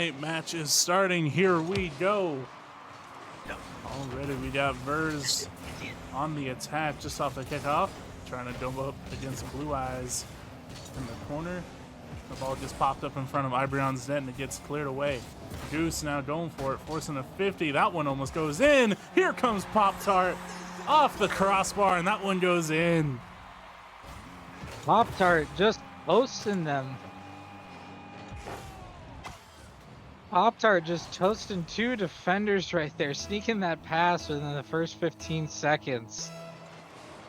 night match is starting. Here we go. Already we got Verz on the attack just off the kickoff, trying to double up against Blue Eyes in the corner. The ball just popped up in front of Ibreon's net and it gets cleared away. Goose now going for it, forcing a 50. That one almost goes in. Here comes Pop-Tart off the crossbar, and that one goes in. Pop-Tart just toasting them. Pop-Tart just toasting two defenders right there, sneaking that pass within the first 15 seconds.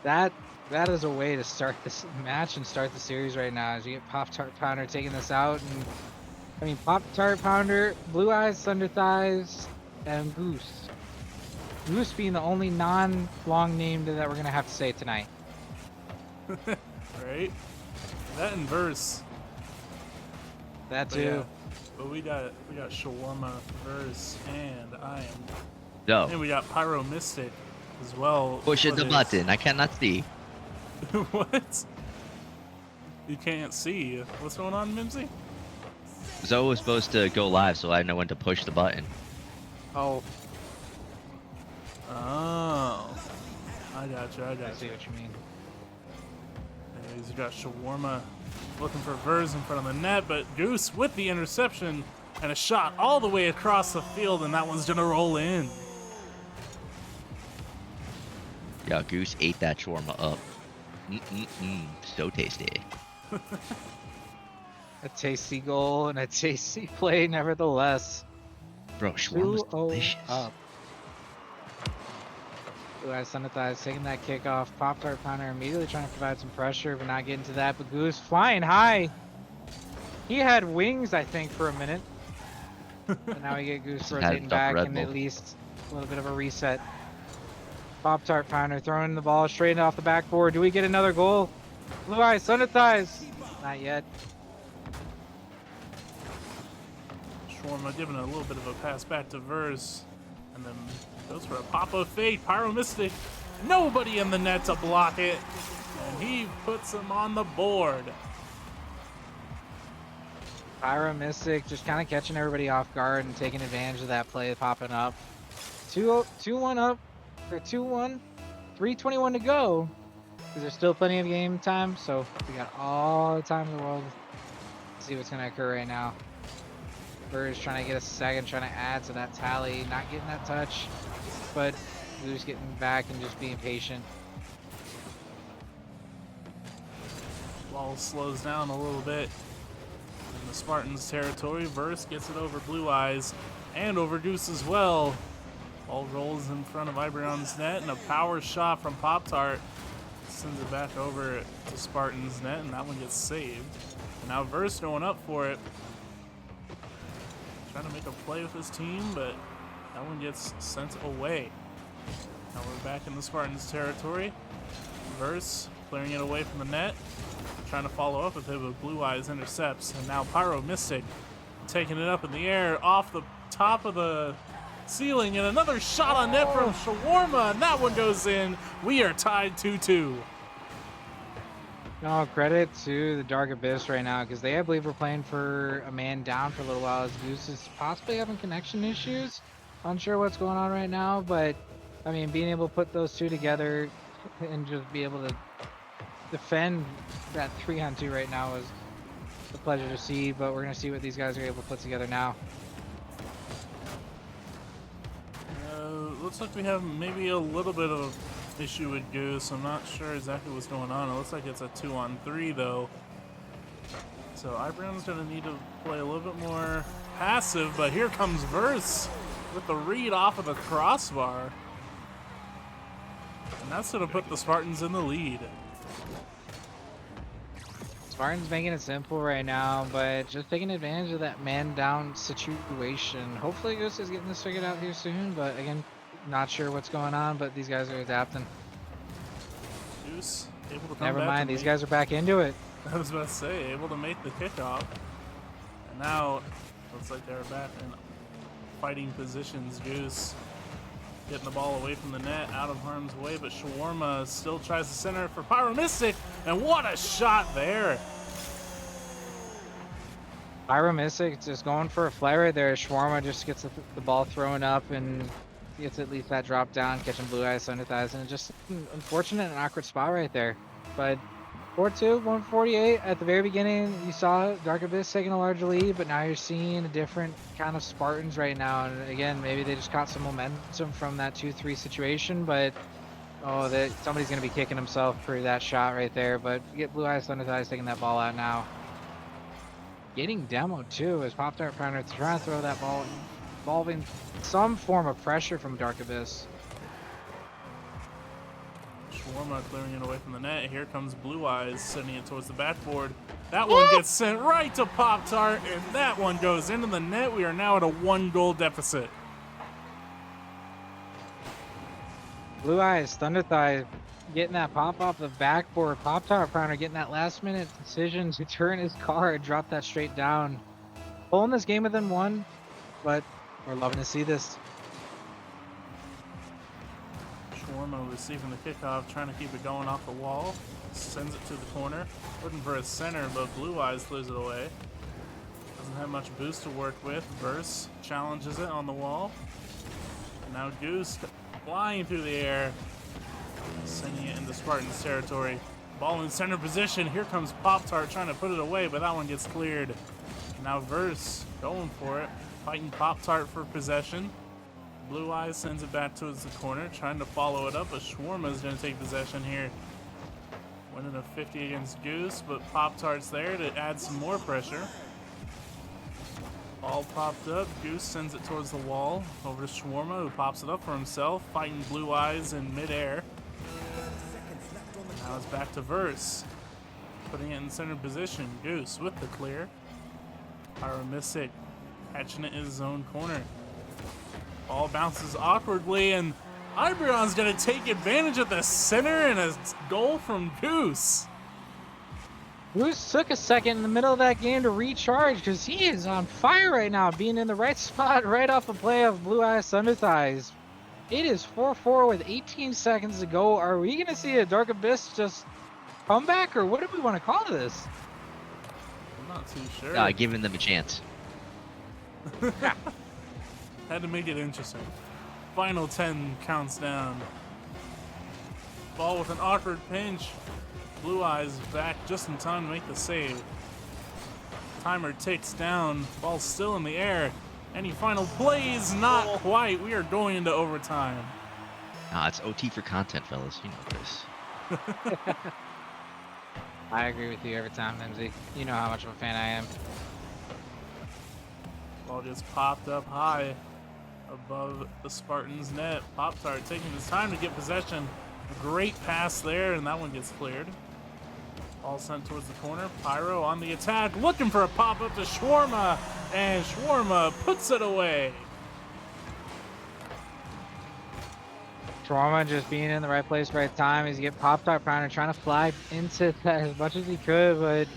That is a way to start this match and start the series right now, as you get Pop-Tart Pounder taking this out. And I mean, Pop-Tart Pounder, Blue Eyes, Thunder Thighs, and Goose. Goose being the only non-long name that we're going to have to say tonight. Right? That and Verse. That too. Yeah. But we got Shawarma, Verse, and I am. No. And we got Pyro Mystic as well. Push the button. I cannot see. What? You can't see. What's going on, Mimsy? Zoe was supposed to go live, so I know when to push the button. Oh. Oh. I got you. I see what you mean. He's got Shawarma looking for Verz in front of the net, but Goose with the interception and a shot all the way across the field, and that one's gonna roll in. Yeah, Goose ate that shawarma up. So tasty. A tasty goal and a tasty play, nevertheless. Bro, shawarma's 2-0 delicious. up. Blue Eyes, Thunder Thighs taking that kickoff. Pop-Tart Pounder immediately trying to provide some pressure, but not getting to that. But Goose flying high. He had wings, I think, for a minute. But now we get Goose rotating back and at least a little bit of a reset. Pop-Tart Pounder throwing the ball straight off the backboard. Do we get another goal? Blue Eyes, Thunder Thighs. Not yet. Shawarma giving a little bit of a pass back to Verz, and then goes for a pop of fate. Pyro Mystic, nobody in the net to block it, and he puts him on the board. Pyro Mystic just kind of catching everybody off guard and taking advantage of that play popping up. 2-1 up, or 2-1, 3:21 to go. Because there's still plenty of game time, so we got all the time in the world to see what's going to occur right now. Verz trying to get a second, trying to add to that tally, not getting that touch, but Blue's getting back and just being patient. Ball slows down a little bit in the Spartans' territory. Verz gets it over Blue Eyes and over Goose as well. Ball rolls in front of Ibreon's net, and a power shot from Pop-Tart sends it back over to Spartan's net, and that one gets saved. And now Verz going up for it. Trying to make a play with his team, but that one gets sent away. Now we're back in the Spartans' territory. Verz clearing it away from the net, trying to follow up with it, but Blue Eyes intercepts. And now Pyro Mystic taking it up in the air off the top of the ceiling, and another shot on net from Shawarma, and that one goes in. We are tied 2-2. No, credit to the Dark Abyss right now, because they, I believe, were playing for a man down for a little while, as Goose is possibly having connection issues. Unsure what's going on right now, but I mean, being able to put those two together and just be able to defend that 3-on-2 right now is a pleasure to see. But we're gonna see what these guys are able to put together now. Looks like we have maybe a little bit of issue with Goose. I'm not sure exactly what's going on. It looks like it's a 2-on-3 though. So Ibreon's gonna need to play a little bit more passive, but here comes Verz with the read off of the crossbar. And that's gonna put the Spartans in the lead. Spartans making it simple right now, but just taking advantage of that man down situation. Hopefully Goose is getting this figured out here soon, but again, not sure what's going on, but these guys are adapting. Goose able to come Never back mind, these guys are back into it. I was about to say, able to make the kickoff. And now, looks like they're back in fighting positions. Goose getting the ball away from the net, out of harm's way, but Shawarma still tries to center it for Pyro Mystic, and what a shot there! Mystic just going for a flare right there. Shawarma just gets the ball thrown up and gets at least that drop down, catching Blue Eyes, Thunder Thighs, and just an unfortunate and awkward spot right there. But 4-2, 148 at the very beginning. You saw Dark Abyss taking a large lead, but now you're seeing a different kind of Spartans right now. And again, maybe they just caught some momentum from that 2-3 situation, but oh, somebody's going to be kicking himself for that shot right there. But you get Blue Eyes, Thunder Thighs taking that ball out now. Getting demoed too as Pop-Tart Pounder trying to throw that ball, involving some form of pressure from Dark Abyss. Shawarma clearing it away from the net. Here comes Blue Eyes, sending it towards the backboard. That one gets sent right to Pop-Tart, and that one goes into the net. We are now at a 1-goal deficit. Blue Eyes, Thunder Thighs getting that pop off the backboard. Pop-Tart Pounder getting that last minute decision to turn his car and drop that straight down. Pulling this game within one, but we're loving to see this. Shawarma receiving the kickoff, trying to keep it going off the wall. Sends it to the corner. Looking for a center, but Blue Eyes clears it away. Doesn't have much boost to work with. Verse challenges it on the wall. And now Goose flying through the air, sending it into Spartans territory. Ball in center position. Here comes Pop-Tart trying to put it away, but that one gets cleared. Now Verse going for it, fighting Pop-Tart for possession. Blue Eyes sends it back towards the corner, trying to follow it up, but Shawarma is going to take possession here. Winning a 50 against Goose, but Pop-Tart's there to add some more pressure. Ball popped up. Goose sends it towards the wall. Over to Shawarma, who pops it up for himself, fighting Blue Eyes in midair. Now it's back to Verse, putting it in center position. Goose with the clear. Mystic catching it in his own corner. Ball bounces awkwardly, and Ibreon's going to take advantage of the center, and a goal from Goose. Goose took a second in the middle of that game to recharge because he is on fire right now, being in the right spot right off the play of Blue Eyes Thunder Thighs. It is 4-4 with 18 seconds to go. Are we going to see a Dark Abyss just come back, or what do we want to call this? I'm not too sure. Giving them a chance. Had to make it interesting. Final 10 counts down. Ball with an awkward pinch. Blue Eyes back just in time to make the save. Timer ticks down. Ball still in the air. Any final plays? Not quite. We are going into overtime. It's OT for content, fellas. You know this. I agree with you every time, MZ. You know how much of a fan I am. Ball just popped up high above the Spartans' net. Pop-Tart taking his time to get possession. A great pass there, and that one gets cleared. Ball sent towards the corner. Pyro on the attack, looking for a pop-up to Shawarma, and Shawarma puts it away. Shawarma just being in the right place, right time. He's getting Pop-Tart Pounder, trying to fly into that as much as he could, but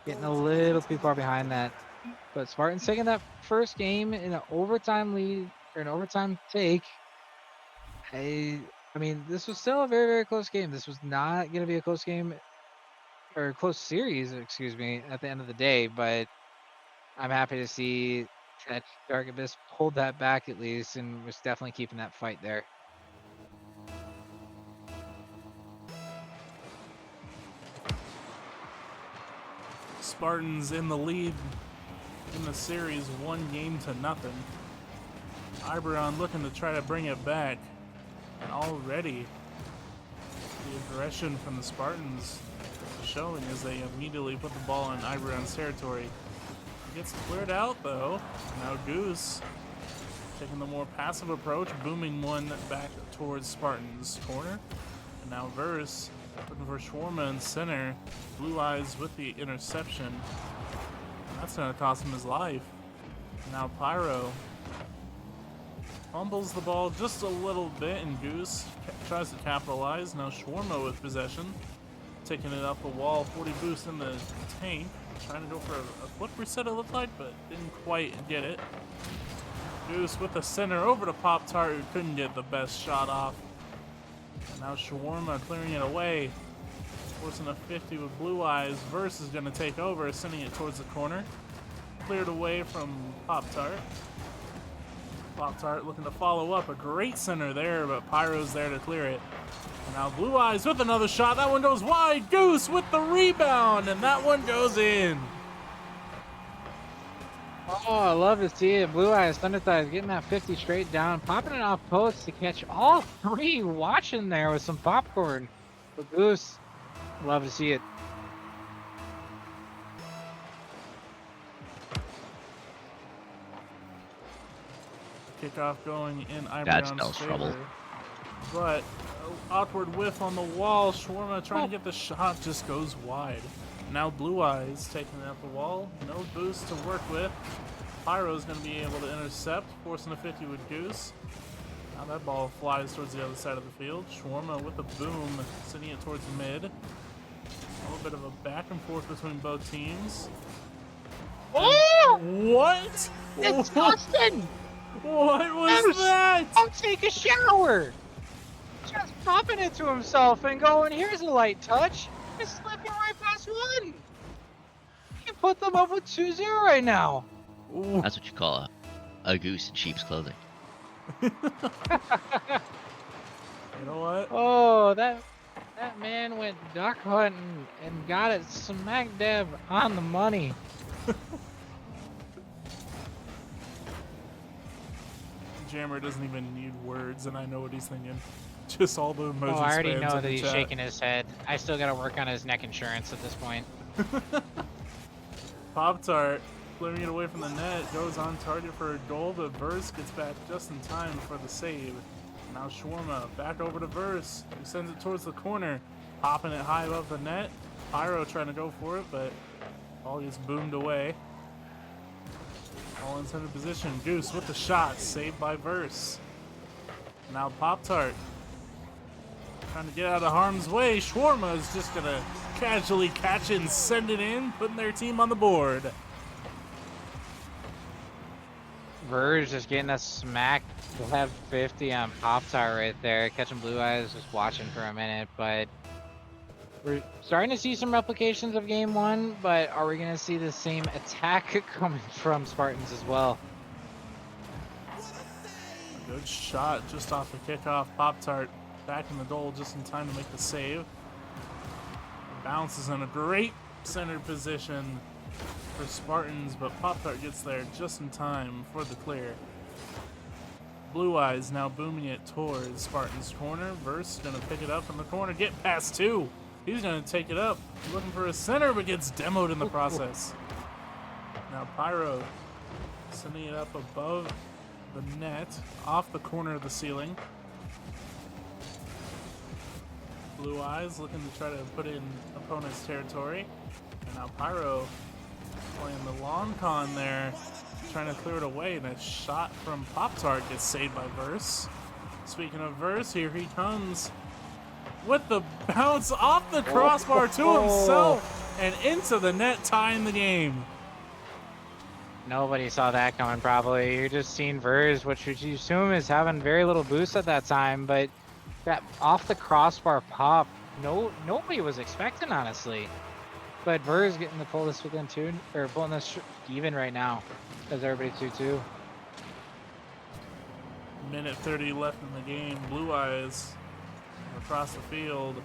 getting a little too far behind that. But Spartans taking that first game in an overtime lead, or an overtime take. I mean, this was still a very, very close game. This was not going to be a close game, or a close series, excuse me, at the end of the day, but I'm happy to see that Dark Abyss pulled that back at least and was definitely keeping that fight there. Spartans in the lead in the series, 1-0. Ibreon looking to try to bring it back. And already the aggression from the Spartans showing as they immediately put the ball in Ibreon's territory. It gets cleared out though. Now Goose taking the more passive approach, booming one back towards Spartans' corner. And now Verse looking for Shawarma in center. Blue Eyes with the interception. And that's going to cost him his life. Now Pyro fumbles the ball just a little bit, and Goose tries to capitalize. Now Shawarma with possession, taking it up the wall, 40 boost in the tank, trying to go for a flip reset it looked like, but didn't quite get it. Goose with the center over to Pop-Tart, who couldn't get the best shot off. And now Shawarma clearing it away, forcing a 50 with Blue Eyes. Verse is going to take over, sending it towards the corner. cleared away from Pop-Tart. Pop-Tart looking to follow up. A great center there, but Pyro's there to clear it. And now Blue Eyes with another shot. That one goes wide. Goose with the rebound, and that one goes in. Oh, I love to see it. Blue Eyes, Thunder Thighs getting that 50 straight down, popping it off post to catch all three, watching there with some popcorn. But Goose, love to see it. Kickoff going in That Ibreon's spells favor. trouble. But awkward whiff on the wall. Shawarma trying to get the shot, just goes wide. Now Blue Eyes taking it up the wall. No boost to work with. Pyro's going to be able to intercept, forcing a 50 with Goose. Now that ball flies towards the other side of the field. Shawarma with a boom, sending it towards mid. A little bit of a back and forth between both teams. Oh! What? Disgusting! What was that? I'll take a shower! Just popping it to himself and going, here's a light touch. It's slipping right past one. You put them up with 2-0 right now. Ooh. That's what you call a goose in sheep's clothing. You know what? Oh, that man went duck hunting and got it smack dab on the money. Jammer doesn't even need words, and I know what he's thinking. Just all the emoji Oh, I already spams know in that the he's chat. shaking his head. I still gotta work on his neck insurance at this point. Pop-Tart, clearing it away from the net, goes on target for a goal, but Verse gets back just in time for the save. Now Shawarma back over to Verse, who sends it towards the corner, popping it high above the net. Pyro trying to go for it, but ball gets boomed away. All in center position. Goose with the shot, saved by Verse. Now Pop-Tart trying to get out of harm's way. Shawarma is just gonna casually catch it and send it in, putting their team on the board. Verge just getting a smack. We'll have 50 on Pop-Tart right there. Catching Blue Eyes, just watching for a minute, but we're starting to see some replications of game one, but are we going to see the same attack coming from Spartans as well? A good shot just off the kickoff. Pop-Tart back in the goal just in time to make the save. Bounces in a great centered position for Spartans, but Pop-Tart gets there just in time for the clear. Blue Eyes now booming it towards Spartans' corner. Verse gonna pick it up in the corner, get past two. He's gonna take it up, looking for a center, but gets demoed in the process. Now Pyro sending it up above the net, off the corner of the ceiling. Blue Eyes looking to try to put it in opponent's territory. And now Pyro playing the long con there, trying to clear it away, and a shot from Pop-Tart gets saved by Verse. Speaking of Verse, here he comes with the bounce off the crossbar to himself and into the net, tying the game. Nobody saw that coming, probably. You're just seeing Verge, which you assume is having very little boost at that time, but that off the crossbar pop, nobody was expecting, honestly. But Verge getting to pull this within two, or pulling this even right now, as everybody's 2-2. Minute 30 left in the game. Blue Eyes across the field,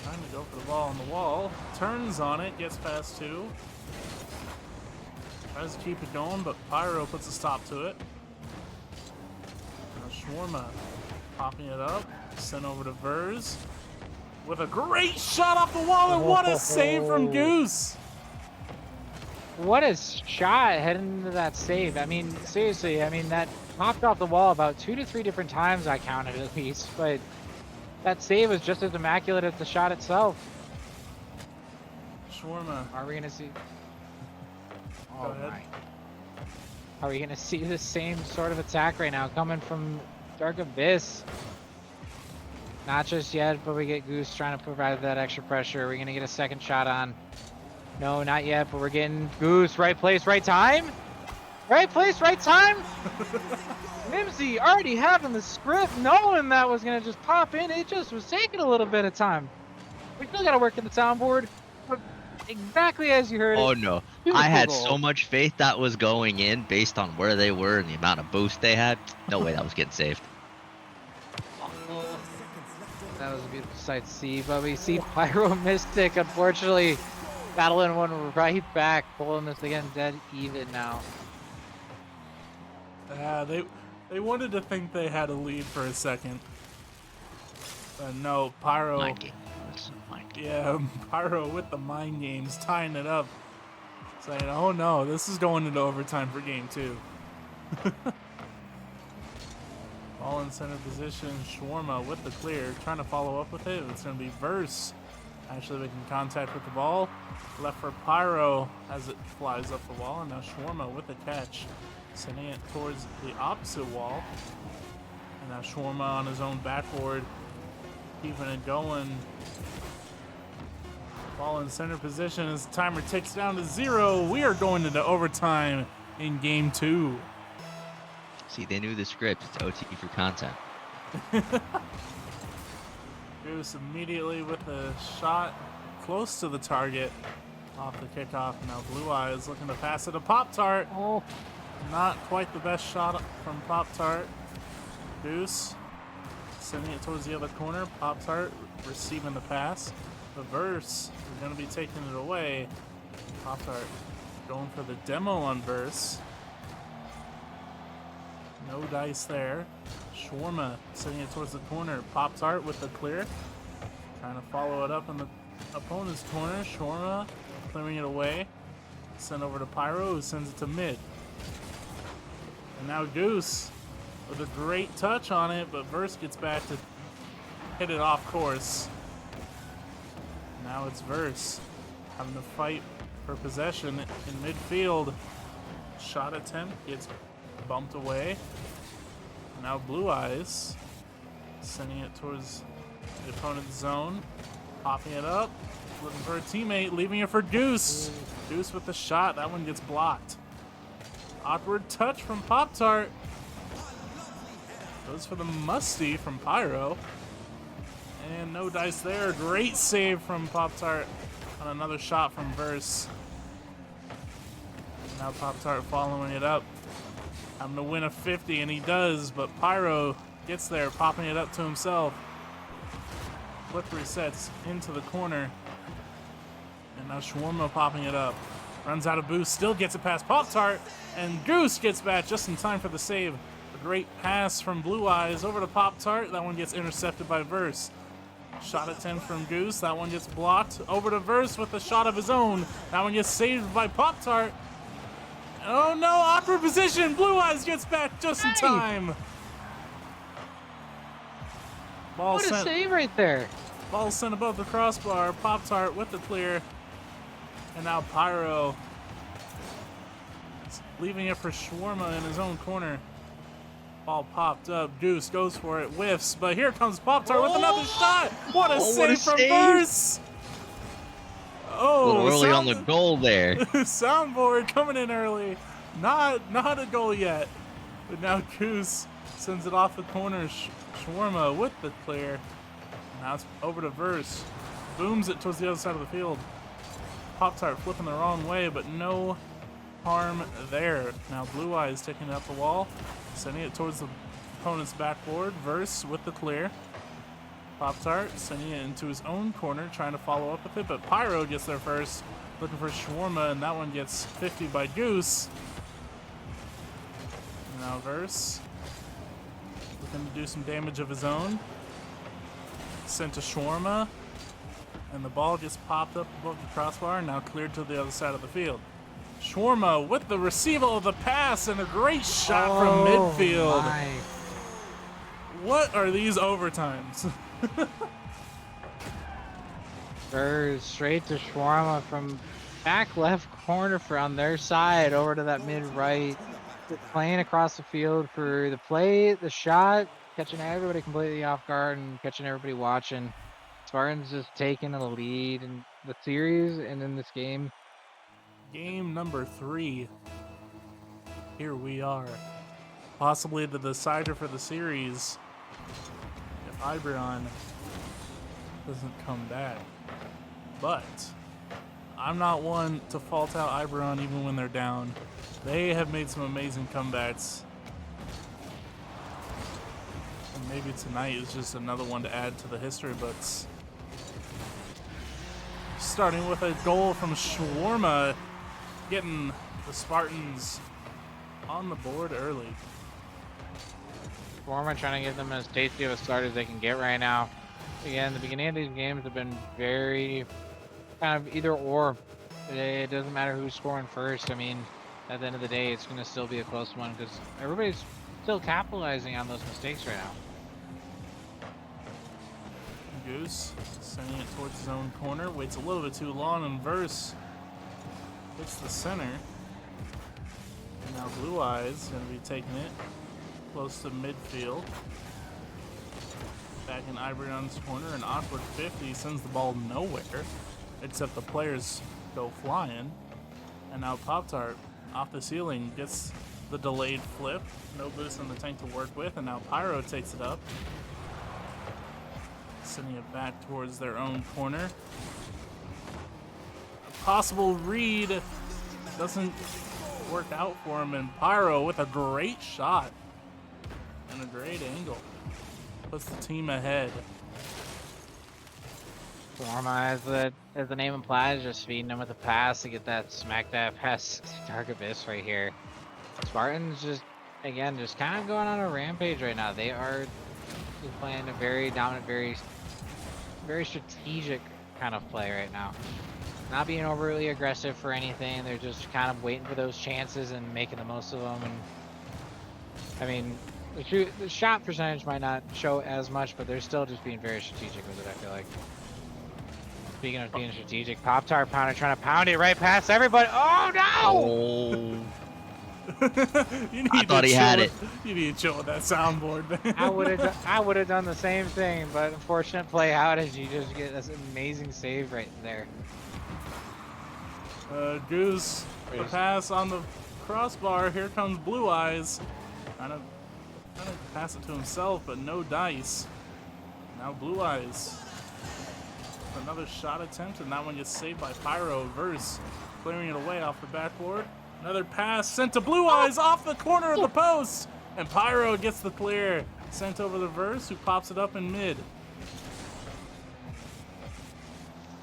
trying to go for the ball on the wall. Turns on it, gets past two. Tries to keep it going, but Pyro puts a stop to it. Now Shawarma popping it up, sent over to Verse with a great shot off the wall, and what a save from Goose! What a shot heading into that save. I mean, seriously, I mean, that popped off the wall about 2 to 3 different times, I counted at least, but that save was just as immaculate as the shot itself. Shawarma. Are we going to see... Go ahead. My. Are we going to see the same sort of attack right now coming from Dark Abyss? Not just yet, but we get Goose trying to provide that extra pressure. Are we going to get a second shot on? No, not yet, but we're getting Goose. Right place, right time? Right place, right time? Mimsy already having the script, knowing that was going to just pop in. It just was taking a little bit of time. We still got to work in the soundboard, but exactly as you heard Oh it. no. Beautiful I had goal. so much faith that was going in based on where they were and the amount of boost they had. No way that was getting saved. Oh, that was a beautiful sight to see, but we see Pyro Mystic unfortunately battling one right back, pulling this again dead even now. They wanted to think they had a lead for a second. But no, Pyro. Mind game. That's a mind game. Yeah, Pyro with the mind games, tying it up. Saying, oh no, this is going into overtime for game 2. Ball in center position, Shawarma with the clear, trying to follow up with it. It's going to be Verse actually making contact with the ball. Left for Pyro as it flies up the wall, and now Shawarma with the catch, sending it towards the opposite wall. And now Shawarma on his own backboard, keeping it going. Ball in center position as the timer ticks down to 0. We are going into overtime in game 2. See, they knew the script. It's OT for content. Goose immediately with a shot close to the target off the kickoff. Now Blue Eyes looking to pass it to Pop-Tart. Oh, Not quite the best shot from Pop-Tart. Goose sending it towards the other corner. Pop-Tart receiving the pass. The Verse is going to be taking it away. Pop-Tart going for the demo on Verse. No dice there. Shawarma sending it towards the corner. Pop-Tart with the clear. Trying to follow it up in the opponent's corner. Shawarma clearing it away. Sent over to Pyro, who sends it to mid. And now Goose with a great touch on it, but Verse gets back to hit it off course. Now it's Verse having to fight for possession in midfield. Shot attempt gets bumped away. Now Blue Eyes sending it towards the opponent's zone, popping it up, looking for a teammate, leaving it for Goose. Goose with the shot, that one gets blocked. Awkward touch from Pop-Tart. Goes for the musty from Pyro. And no dice there. Great save from Pop-Tart on another shot from Verse. Now Pop-Tart following it up. Having to win a 50, and he does, but Pyro gets there, popping it up to himself. Flip resets into the corner. And now Shawarma popping it up. Runs out of boost, still gets it past Pop-Tart, and Goose gets back just in time for the save. A great pass from Blue Eyes over to Pop-Tart. That one gets intercepted by Verse. Shot attempt from Goose. That one gets blocked. Over to Verse with a shot of his own. That one gets saved by Pop-Tart. Oh no, awkward position. Blue Eyes gets back just in time. Ball what a sent, save right there. ball sent above the crossbar. Pop-Tart with the clear. And now Pyro leaving it for Shawarma in his own corner. Ball popped up. Goose goes for it. Whiffs. But here comes Pop-Tart with another shot. What a save from Verse. Oh, A little early on the goal there. Soundboard coming in early. Not a goal yet. But now Goose sends it off the corner. Shawarma with the clear. Now it's over to Verse. Booms it towards the other side of the field. Pop-Tart flipping the wrong way, but no harm there. Now Blue Eyes taking it up the wall. Sending it towards the opponent's backboard. Verse with the clear. Pop-Tart sending it into his own corner, trying to follow up with it, but Pyro gets there first, looking for Shawarma, and that one gets 50 by Goose. Now Verse looking to do some damage of his own. Sent to Shawarma, and the ball gets popped up above the crossbar, and now cleared to the other side of the field. Shawarma with the receival of the pass, and a great shot from midfield. My. What are these overtimes? Verse straight to Shawarma from back left corner from their side over to that mid right. Playing across the field for the play, the shot, catching everybody completely off guard and catching everybody watching. Spartans just taking the lead in the series and in this game. Game number 3. Here we are. Possibly the decider for the series if Ibreon doesn't come back. But I'm not one to fault out Ibreon even when they're down. They have made some amazing comebacks. And maybe tonight is just another one to add to the history books. Starting with a goal from Shawarma, getting the Spartans on the board early. Former trying to get them as tasty of a start as they can get right now. Again, the beginning of these games have been very kind of either or. It doesn't matter who's scoring first. I mean, at the end of the day, it's going to still be a close one because everybody's still capitalizing on those mistakes right now. Goose sending it towards his own corner, waits a little bit too long, and Verse hits the center. And now Blue Eyes going to be taking it close to midfield. Back in Ibreon's corner, an awkward 50 sends the ball nowhere, except the players go flying. And now Pop-Tart off the ceiling gets the delayed flip. No boost in the tank to work with, and now Pyro takes it up. Sending it back towards their own corner. A possible read doesn't work out for him, and Pyro with a great shot and a great angle puts the team ahead. Forma, as the name implies, just feeding them with a pass to get that smack that pass to Dark Abyss right here. Spartans just kind of going on a rampage right now. They are just playing a very dominant, very strategic kind of play right now. Not being overly aggressive for anything. They're just kind of waiting for those chances and making the most of them. And I mean, the shot percentage might not show as much, but they're still just being very strategic with it, I feel like. Speaking of being strategic, Pop-Tart Pounder trying to pound it right past everybody. Oh no! Oh. I thought he had it. You need to chill with that soundboard, man. I would have done the same thing, but unfortunate play out as you just get this amazing save right there. Goose, the pass on the crossbar. Here comes Blue Eyes. Trying to pass it to himself, but no dice. Now Blue Eyes. Another shot attempt, and that one gets saved by Pyro. Verse clearing it away off the backboard. Another pass sent to Blue Eyes off the corner of the post, and Pyro gets the clear. Sent over the Verse, who pops it up in mid.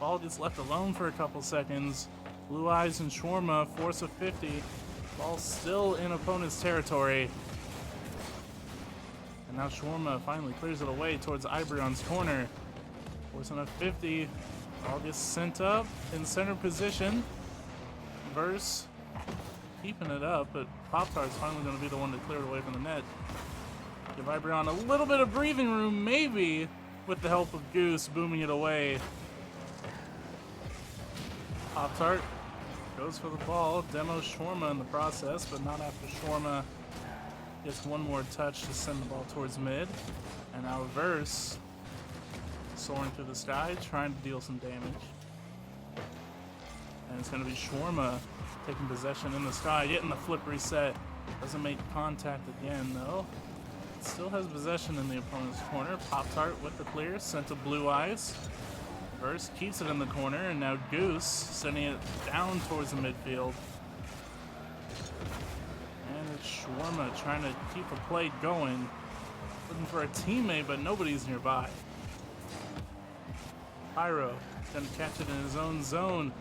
Ball gets left alone for a couple seconds. Blue Eyes and Shawarma force a 50. Ball still in opponent's territory. And now Shawarma finally clears it away towards Ibreon's corner. Forcing a 50. Ball gets sent up in center position. Verse keeping it up, but Pop-Tart's finally going to be the one to clear it away from the net. Give Ibreon a little bit of breathing room, maybe, with the help of Goose booming it away. Pop-Tart goes for the ball. Demos Shawarma in the process, but not after Shawarma gets one more touch to send the ball towards mid. And now Verse soaring through the sky, trying to deal some damage. And it's going to be Shawarma taking possession in the sky, getting the flip reset. Doesn't make contact again, though. Still has possession in the opponent's corner. Pop-Tart with the clear, sent to Blue Eyes. Verse keeps it in the corner, and now Goose sending it down towards the midfield. And it's Shawarma trying to keep the play going. Looking for a teammate, but nobody's nearby. Pyro gonna catch it in his own zone.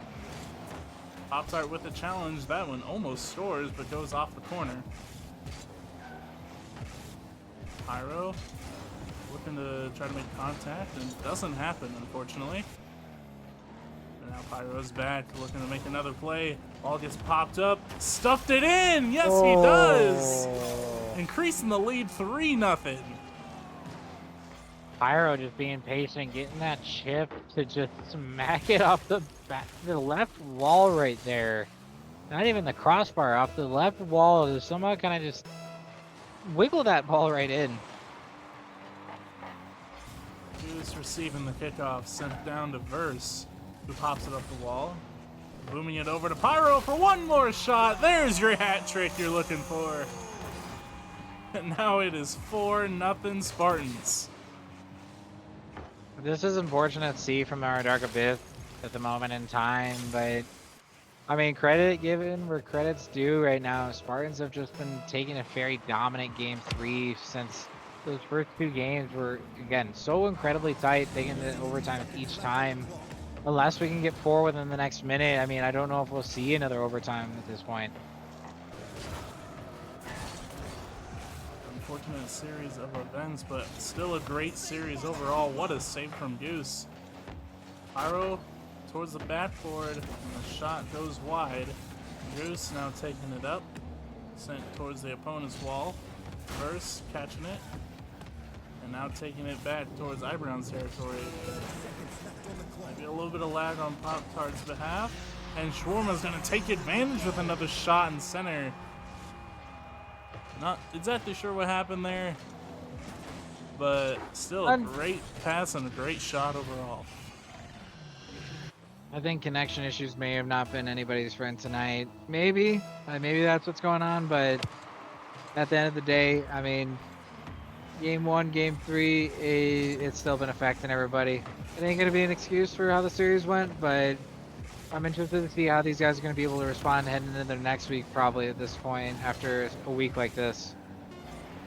Pop-Tart with the challenge. That one almost scores, but goes off the corner. Pyro looking to try to make contact, and doesn't happen, unfortunately. And now Pyro's back, looking to make another play. Ball gets popped up, stuffed it in! Yes, he does! Increasing the lead 3-0. Pyro just being patient, getting that chip to just smack it off the left wall right there. Not even the crossbar, off the left wall. Just somehow kind of just wiggle that ball right in. Goose receiving the kickoff, sent down to Verse, who pops it up the wall. Booming it over to Pyro for one more shot. There's your hat trick you're looking for. And now it is 4-0 Spartans. This is unfortunate to see from our Dark Abyss. at the moment in time. But I mean, credit given where credit's due right now. Spartans have just been taking a very dominant game 3 since those first 2 games were, again, so incredibly tight, taking the overtime each time. Unless we can get 4 within the next minute, I mean, I don't know if we'll see another overtime at this point. Unfortunate series of events, but still a great series overall. What a save from Goose. Pyro towards the backboard, and the shot goes wide. Goose now taking it up, sent towards the opponent's wall. Verse catching it, and now taking it back towards Ibreon's territory. Maybe a little bit of lag on Pop-Tart's behalf, and Shawarma's going to take advantage with another shot in center. Not exactly sure what happened there, but still a great pass and a great shot overall. I think connection issues may have not been anybody's friend tonight. Maybe that's what's going on, but at the end of the day, I mean, game 1, game 3, it's still been affecting everybody. It ain't gonna be an excuse for how the series went, but I'm interested to see how these guys are gonna be able to respond heading into their next week, probably at this point, after a week like this.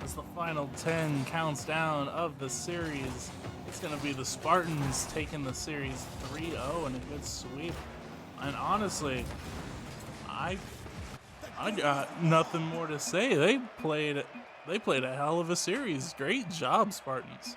As the final 10 counts down of the series, it's going to be the Spartans taking the series 3-0 and a good sweep. And honestly, I got nothing more to say. They played a hell of a series. Great job, Spartans.